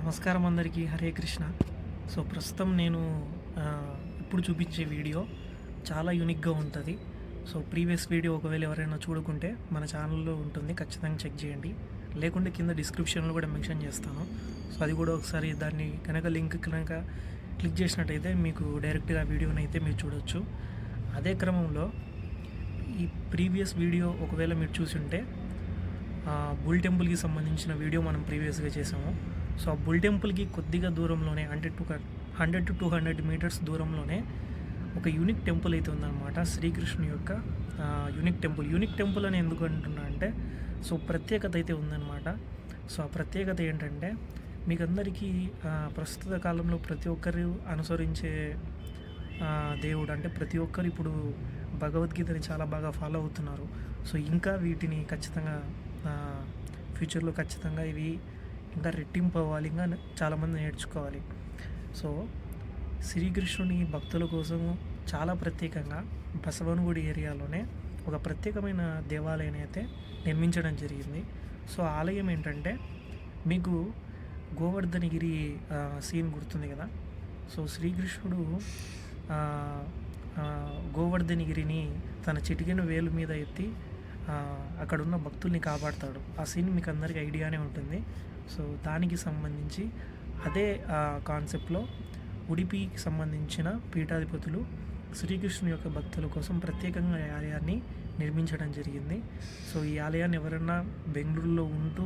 నమస్కారం అందరికీ, హరే కృష్ణ. సో ప్రస్తుతం నేను ఇప్పుడు చూపించే వీడియో చాలా యూనిక్గా ఉంటుంది. సో ప్రీవియస్ వీడియో ఒకవేళ ఎవరైనా చూడకుంటే మన ఛానల్లో ఉంటుంది, ఖచ్చితంగా చెక్ చేయండి. లేకుంటే కింద డిస్క్రిప్షన్లో కూడా మెన్షన్ చేస్తాను. సో అది కూడా ఒకసారి దాన్ని కనుక లింక్ కనుక క్లిక్ చేసినట్టయితే మీకు డైరెక్ట్గా వీడియోని అయితే మీరు చూడొచ్చు. అదే క్రమంలో ఈ ప్రీవియస్ వీడియో ఒకవేళ మీరు చూసి ఉంటే బుల్ టెంపుల్కి సంబంధించిన వీడియో మనం ప్రీవియస్గా చేసాము. సో ఆ బుల్ టెంపుల్కి కొద్దిగా దూరంలోనే అంటే 100 to 200 మీటర్స్ దూరంలోనే ఒక యూనిక్ టెంపుల్ అయితే ఉందన్నమాట. శ్రీకృష్ణుని యొక్క యూనిక్ టెంపుల్ అని ఎందుకు అంటున్నా అంటే సో ప్రత్యేకత అయితే ఉందన్నమాట. సో ఆ ప్రత్యేకత ఏంటంటే మీకు అందరికీ ప్రస్తుత కాలంలో ప్రతి ఒక్కరు అనుసరించే దేవుడు అంటే ప్రతి ఒక్కరు ఇప్పుడు భగవద్గీతని చాలా బాగా ఫాలో అవుతున్నారు. సో ఇంకా వీటిని ఖచ్చితంగా ఫ్యూచర్లో ఖచ్చితంగా ఇవి ఇంకా రెట్టింపు అవ్వాలి, ఇంకా చాలామంది నేర్చుకోవాలి. సో శ్రీకృష్ణుని భక్తుల కోసం చాలా ప్రత్యేకంగా బసవనగుడి ఏరియాలోనే ఒక ప్రత్యేకమైన దేవాలయాన్ని అయితే నిర్మించడం జరిగింది. సో ఆలయం ఏంటంటే మీకు గోవర్ధనగిరి సీన్ గుర్తుంది కదా. సో శ్రీకృష్ణుడు గోవర్ధనగిరిని తన చిటికెన వేలు మీద ఎత్తి అక్కడున్న భక్తుల్ని కాపాడుతాడు. ఆ సీన్ మీకు అందరికీ ఐడియానే ఉంటుంది. సో దానికి సంబంధించి అదే కాన్సెప్ట్లో ఉడిపికి సంబంధించిన పీఠాధిపతులు శ్రీకృష్ణుని యొక్క భక్తుల కోసం ప్రత్యేకంగా ఈ ఆలయాన్ని నిర్మించడం జరిగింది. సో ఈ ఆలయాన్ని ఎవరైనా బెంగళూరులో ఉంటూ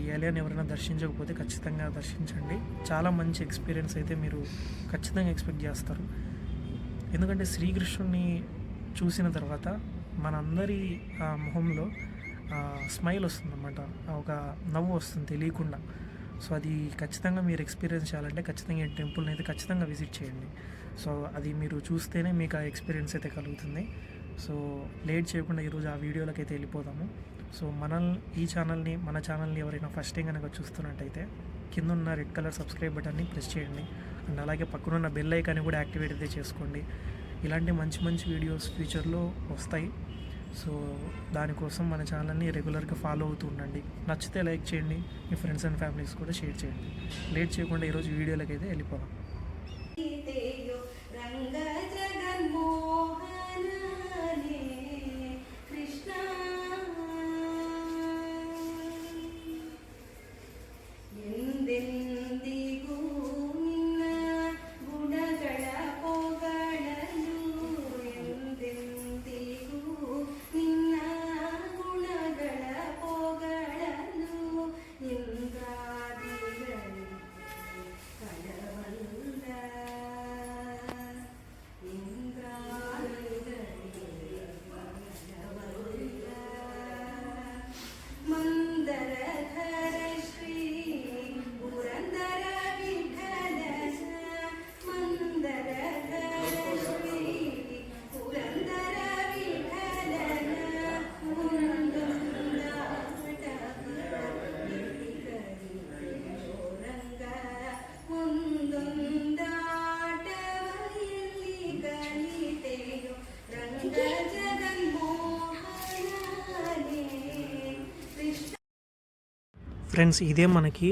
ఈ ఆలయాన్ని ఎవరైనా దర్శించకపోతే ఖచ్చితంగా దర్శించండి. చాలా మంచి ఎక్స్పీరియన్స్ అయితే మీరు ఖచ్చితంగా ఎక్స్పెక్ట్ చేస్తారు. ఎందుకంటే శ్రీకృష్ణుని చూసిన తర్వాత మనందరి మొహంలో స్మైల్ వస్తుందన్నమాట, ఒక నవ్వు వస్తుంది తెలియకుండా. సో అది ఖచ్చితంగా మీరు ఎక్స్పీరియన్స్ చేయాలంటే ఖచ్చితంగా ఈ టెంపుల్ని అయితే ఖచ్చితంగా విజిట్ చేయండి. సో అది మీరు చూస్తేనే మీకు ఆ ఎక్స్పీరియన్స్ అయితే కలుగుతుంది. సో లేట్ చేయకుండా ఈరోజు ఆ వీడియోలోకి అయితే వెళ్ళిపోదాము. సో మన ఛానల్ని ఎవరైనా ఫస్ట్ టైం కనుక చూస్తున్నట్టయితే కింద ఉన్న రెడ్ కలర్ సబ్స్క్రైబ్ బటన్ని ప్రెస్ చేయండి. అండ్ అలాగే పక్కనున్న బెల్ ఐకాన్ని కూడా యాక్టివేట్ అయితే చేసుకోండి. ఇలాంటి మంచి వీడియోస్ ఫ్యూచర్లో వస్తాయి. సో దానికోసం మన ఛానల్ని రెగ్యులర్గా ఫాలో అవుతూ ఉండండి. నచ్చితే లైక్ చేయండి, మీ ఫ్రెండ్స్ అండ్ ఫ్యామిలీస్ కూడా షేర్ చేయండి. లేట్ చేయకుండా ఈరోజు వీడియోలోకి అయితే వెళ్ళిపోదాం. ఫ్రెండ్స్, ఇదే మనకి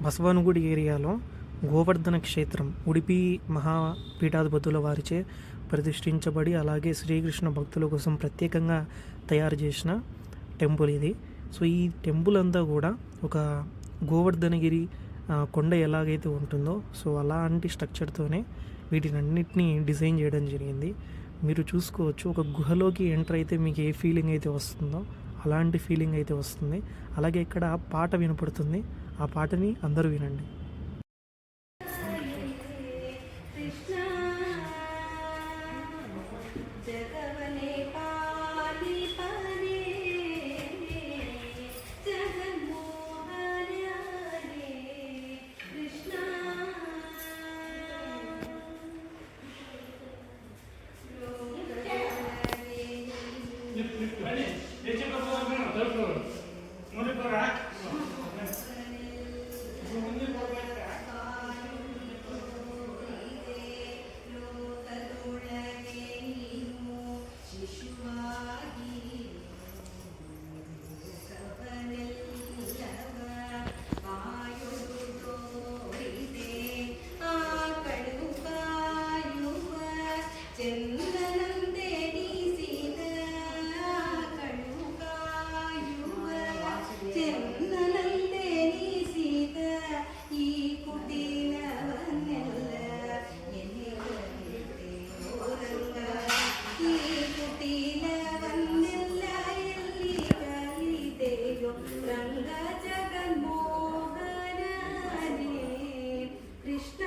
బసవనగుడి ఏరియాలో గోవర్ధన క్షేత్రం, ఉడిపి మహాపీఠాధిపతుల వారిచే ప్రతిష్ఠించబడి అలాగే శ్రీకృష్ణ భక్తుల కోసం ప్రత్యేకంగా తయారు చేసిన టెంపుల్ ఇది. సో ఈ టెంపుల్ అంతా కూడా ఒక గోవర్ధనగిరి కొండ ఎలాగైతే ఉంటుందో సో అలాంటి స్ట్రక్చర్తోనే వీటినన్నిటినీ డిజైన్ చేయడం జరిగింది. మీరు చూసుకోవచ్చు, ఒక గుహలోకి ఎంటర్ అయితే మీకు ఏ ఫీలింగ్ అయితే వస్తుందో అలాంటి ఫీలింగ్ అయితే వస్తుంది. అలాగే ఇక్కడ పాట వినపడుతుంది, ఆ పాటని అందరూ వినండి. రంగ జగన్మోహన హరే కృష్ణ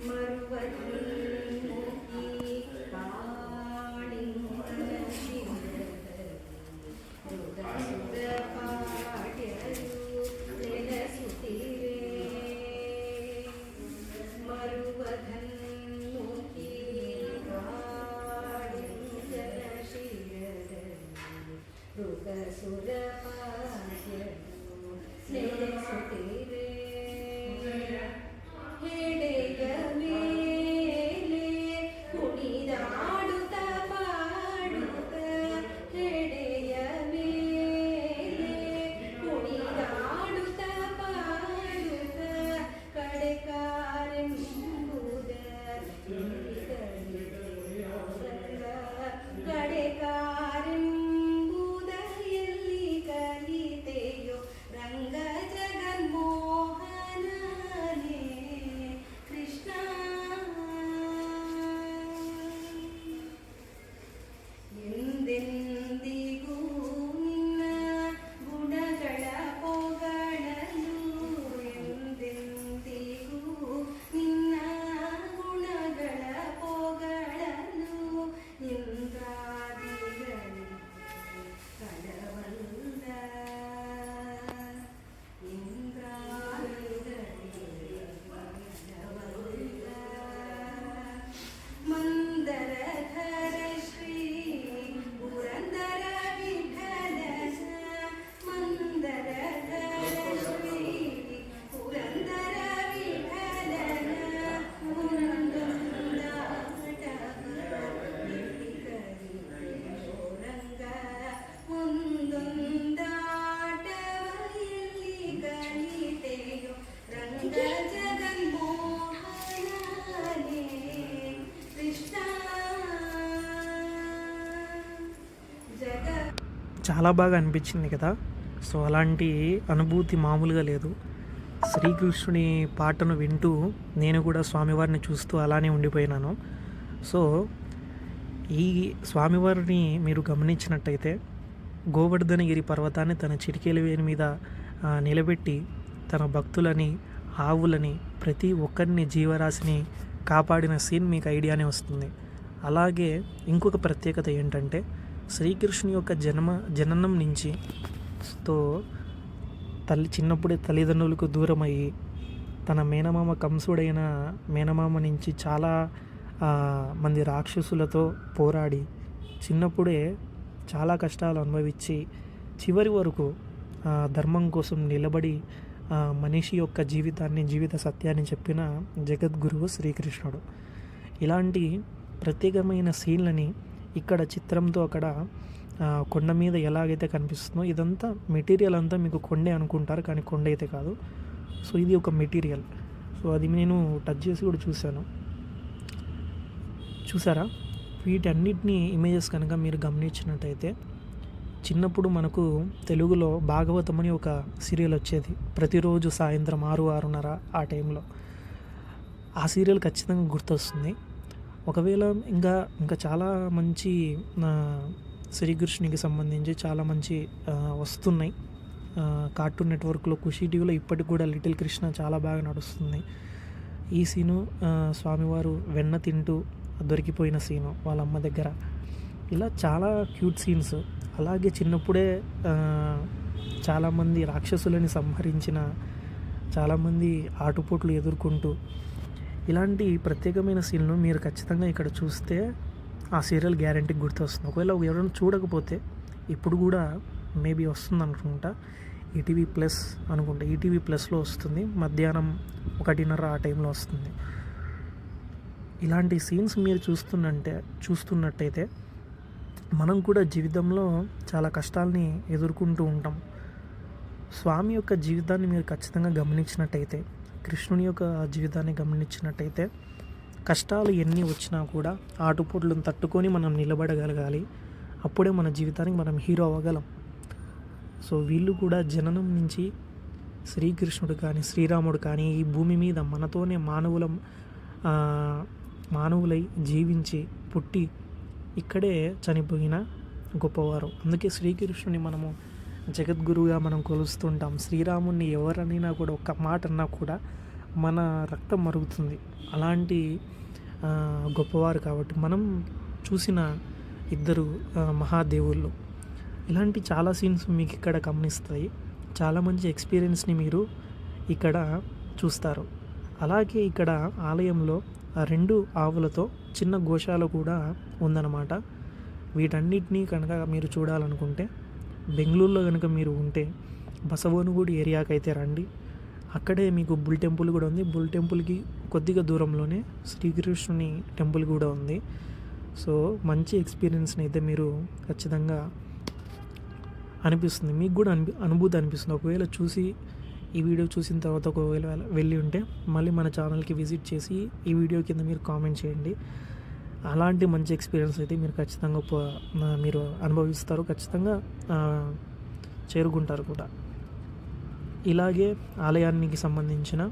మరువన్ముఖి కాళింగ చాలా బాగా అనిపించింది కదా. సో అలాంటి అనుభూతి మామూలుగా లేదు. శ్రీకృష్ణుని పాటను వింటూ నేను కూడా స్వామివారిని చూస్తూ అలానే ఉండిపోయినాను. సో ఈ స్వామివారిని మీరు గమనించినట్టయితే గోవర్ధనగిరి పర్వతాన్ని తన చిటికేల వేలి మీద నిలబెట్టి తన భక్తులని, ఆవులని, ప్రతి ఒక్కరిని, జీవరాశిని కాపాడిన సీన్ మీకు ఐడియానే వస్తుంది. అలాగే ఇంకొక ప్రత్యేకత ఏంటంటే శ్రీకృష్ణుని యొక్క జననం నుంచి చిన్నప్పుడే తల్లిదండ్రులకు దూరమయ్యి తన మేనమామ కంసుడైన మేనమామ నుంచి చాలా మంది రాక్షసులతో పోరాడి చిన్నప్పుడే చాలా కష్టాలు అనుభవించి చివరి వరకు ధర్మం కోసం నిలబడి మనిషి యొక్క జీవిత సత్యాన్ని చెప్పిన జగద్గురువు శ్రీకృష్ణుడు. ఇలాంటి ప్రత్యేకమైన సీన్లని ఇక్కడ చిత్రంతో అక్కడ కొండ మీద ఎలాగైతే కనిపిస్తుందో ఇదంతా మెటీరియల్ అంతా మీకు కొండే అనుకుంటారు, కానీ కొండ అయితే కాదు. సో ఇది ఒక మెటీరియల్. సో అది నేను టచ్ చేసి కూడా చూసారా. వీటన్నిటిని ఇమేజెస్ కనుక మీరు గమనించినట్టయితే చిన్నప్పుడు మనకు తెలుగులో భాగవతం అని ఒక సీరియల్ వచ్చేది ప్రతిరోజు సాయంత్రం 6-6:30 ఆ టైంలో. ఆ సీరియల్ ఖచ్చితంగా గుర్తొస్తుంది. ఒకవేళ ఇంకా చాలా మంచి శ్రీకృష్ణునికి సంబంధించి చాలా మంచి వస్తున్నాయి. కార్టూన్ నెట్వర్క్లో, ఖుషీ టీవీలో ఇప్పటికి కూడా లిటిల్ కృష్ణ చాలా బాగా నడుస్తుంది. ఈ సీను స్వామివారు వెన్న తింటూ దొరికిపోయిన సీను వాళ్ళ అమ్మ దగ్గర, ఇలా చాలా క్యూట్ సీన్స్. అలాగే చిన్నప్పుడే చాలామంది రాక్షసులని సంహరించిన, చాలామంది ఆటుపోట్లు ఎదుర్కొంటూ ఇలాంటి ప్రత్యేకమైన సీన్లు మీరు ఖచ్చితంగా ఇక్కడ చూస్తే ఆ సీరియల్ గ్యారంటీకి గుర్తొస్తుంది. ఒకవేళ ఎవరైనా చూడకపోతే ఇప్పుడు కూడా మేబీ వస్తుంది అనుకుంటా, ఈటీవీ ప్లస్ అనుకుంటా, ఈటీవీ ప్లస్లో వస్తుంది, మధ్యాహ్నం 1:30 ఆ టైంలో వస్తుంది. ఇలాంటి సీన్స్ మీరు చూస్తున్నట్టయితే మనం కూడా జీవితంలో చాలా కష్టాలని ఎదుర్కొంటూ ఉంటాం. స్వామి యొక్క జీవితాన్ని మీరు ఖచ్చితంగా గమనించినట్టయితే, కృష్ణుని యొక్క జీవితాన్ని గమనించినట్టయితే కష్టాలు ఎన్ని వచ్చినా కూడా ఆటుపోట్లను తట్టుకొని మనం నిలబడగలగాలి. అప్పుడే మన జీవితానికి మనం హీరో అవ్వగలం. సో వీళ్ళు కూడా జననం నుంచి శ్రీకృష్ణుడు కానీ శ్రీరాముడు కానీ ఈ భూమి మీద మనతోనే మానవులై జీవించి పుట్టి ఇక్కడే చనిపోయిన గొప్పవారు. అందుకే శ్రీకృష్ణుని మనము జగద్గురువుగా మనం కొలుస్తుంటాం. శ్రీరాముడిని ఎవరనైనా కూడా ఒక్క మాట అన్నా కూడా మన రక్తం మరుగుతుంది. అలాంటి గొప్పవారు కాబట్టి మనం చూసిన ఇద్దరు మహాదేవుళ్ళు. ఇలాంటి చాలా సీన్స్ మీకు ఇక్కడ గమనిస్తాయి. చాలా మంచి ఎక్స్పీరియన్స్ని మీరు ఇక్కడ చూస్తారు. అలాగే ఇక్కడ ఆలయంలో 2 ఆవులతో చిన్న గోశాల కూడా ఉందన్నమాట. వీటన్నిటినీ కనుక మీరు చూడాలనుకుంటే బెంగళూరులో కనుక మీరు ఉంటే బసవనగుడి ఏరియాకి అయితే రండి. అక్కడే మీకు బుల్ టెంపుల్ కూడా ఉంది. బుల్ టెంపుల్కి కొద్దిగా దూరంలోనే శ్రీకృష్ణుని టెంపుల్ కూడా ఉంది. సో మంచి ఎక్స్పీరియన్స్ని అయితే మీరు ఖచ్చితంగా అనిపిస్తుంది. మీకు కూడా అనుభూతి అనిపిస్తుంది. ఒకవేళ చూసి ఈ వీడియో చూసిన తర్వాత ఒకవేళ వెళ్ళి ఉంటే మళ్ళీ మన ఛానల్కి విజిట్ చేసి ఈ వీడియో కింద మీరు కామెంట్ చేయండి. అలాంటి మంచి ఎక్స్పీరియన్స్ అయితే మీరు ఖచ్చితంగా మీరు అనుభవిస్తారు, ఖచ్చితంగా చేరుకుంటారు కూడా. ఇలాగే ఆలయానికి సంబంధించిన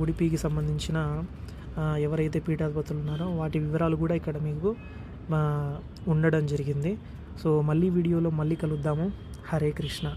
ఉడిపికి సంబంధించిన ఎవరైతే పీఠాధిపతులు ఉన్నారో వాటి వివరాలు కూడా ఇక్కడ మీకు ఉండడం జరిగింది. సో మళ్ళీ వీడియోలో మళ్ళీ కలుద్దాము. హరే కృష్ణ.